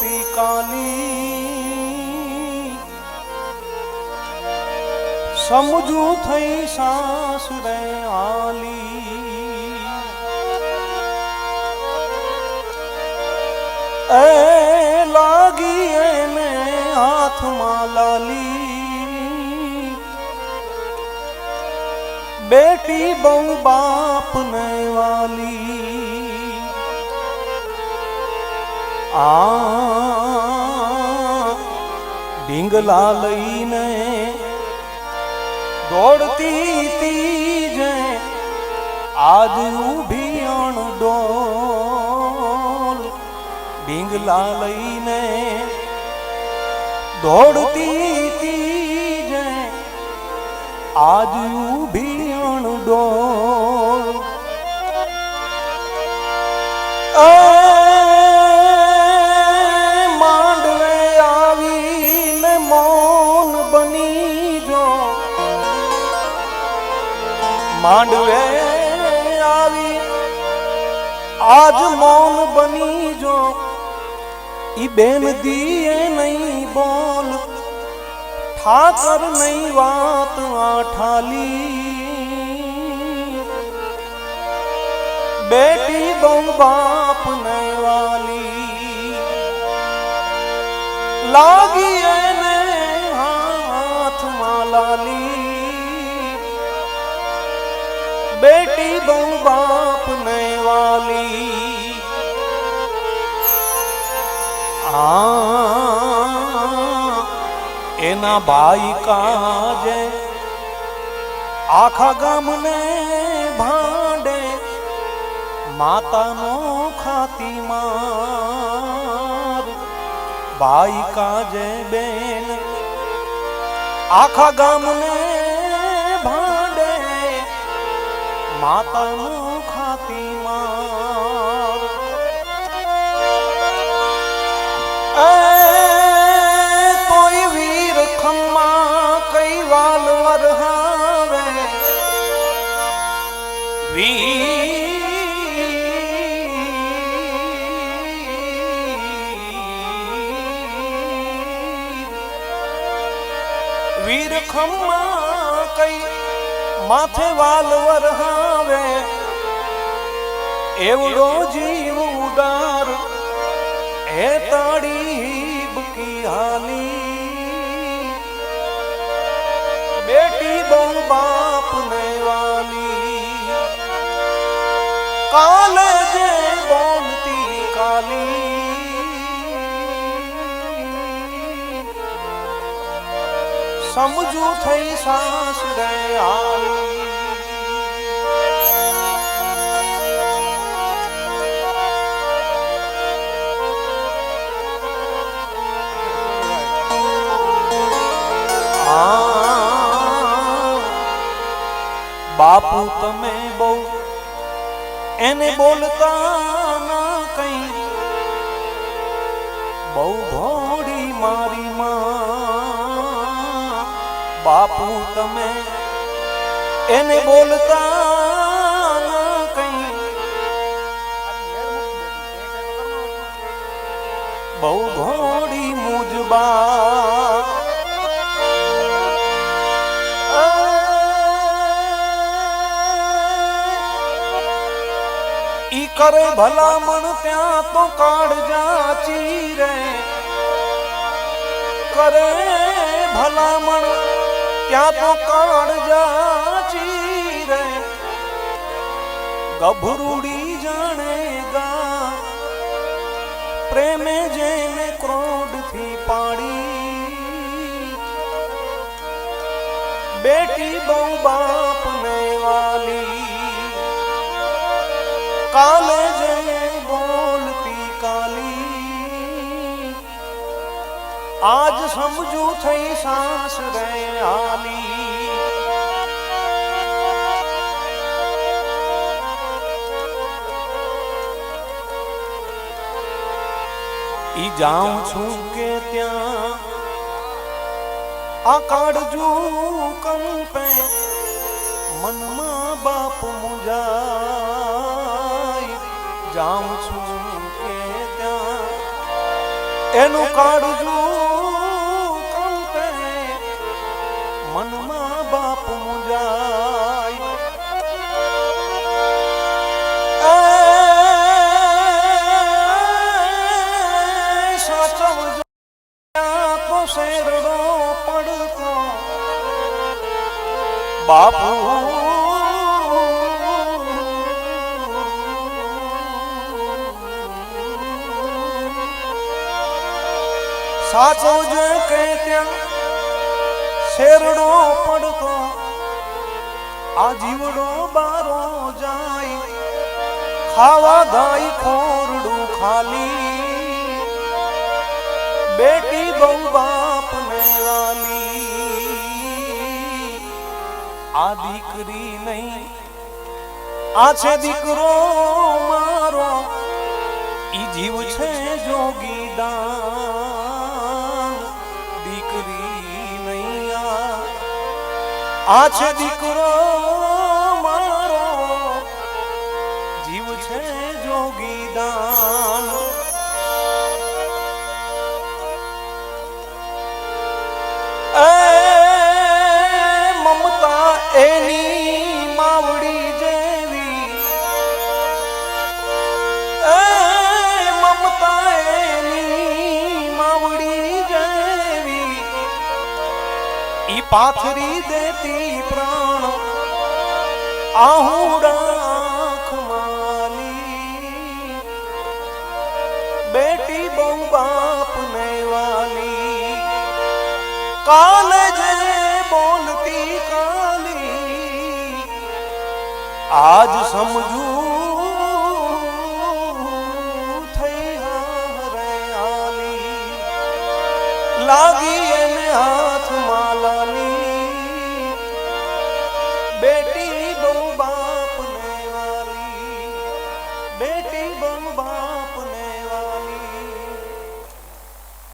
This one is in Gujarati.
બોલતી કાલી સમજું થઈ સાસરે આલી એ લાગી એને હાથમાં લાલી બેટી બહુ બાપને વાલી ઢીંગલા લઈને દોડતી તીજે આજ ઊભી અણડોલ ઢીંગલા લઈને દોડતી તીજે આજ ઊભી અણડોલ માંડવે આવીને મૌન બની જો માંડવે આવી આજ મૌન બની જો ઈ બેન દીએ નહીં બોલ ઠાકર નહીં વાત આઠાલી બેટી બહુ બાપ ને વાલી લાગી એને હાથમાં લાલી બેટી બહુ બાપ ને વાલી એના ભાઈ કાજે આખા ગામને ભાંડે માતાનો ખાતી માર ભાઈ કાજે બેન આખા ગામને ભાંડે માતાનો ખાતી માર કોઈ વીર ખમ્મા કઈ વાલ વરહાવે વીર ખમ્મા કઈ માથે વાલ વરહાવે એવડો જીવ ઉદાર એ તાળીબ કી હાલી બેટી બહુ બાપ ને વાલી કાલે જે બોલતી કાલી સમજુ થઈ સાસરે આલી બાપુ તમે બહુ એને બોલતા ના કઈ બહુ ભોળી મારી માં બાપુ તમે એને બોલતા ના કઈ બહુ ભોળી મુજબા ઈ કરે ભલામણ ત્યાં તો કાળજા ચીરે કરે ભલામણ ત્યાં તો કાળજા ચીરે ગભરૂડી જાણેગા પ્રેમે જેને ક્રોધથી પાડી બેટી બહુ બાપ ને વાલી કાલે જે બોલતી કાલી આજ સમજુ થઈ સાસરે આલી ઈ જાઉં છું કે ત્યાં આ કાળજુ કંપે મનમાં બાપ મુજાય જાઉં છું કે ત્યાં એનું કાઢજું કંપે મનમાં બાપ મુંજાય સાચવજો તો શેરડો પડતો બાપુ સાચવજો કે ત્યાં શેરડો પડતો આ જીવડો બારો જાય ખાવા ગાય ખોરડું ખાલી બેટી બહુ બાપ ને વાલી આ દીકરી નહીં આ છે દીકરો મારો ઈ જીવ છે જોગીદાન દીકરી નહીં આ છે દીકરો મારો જીવ છે જોગીદાન મમતા એની માવડી જેવી મમતા એની માવડી જેવી ઈ પાથરી દેતી પ્રાણ આહુડા માલી બેટી બહુ બાપ ને વાલી કાલે જે બોલતી કાલી આજ સમજું થઈ હારે આલી લાગી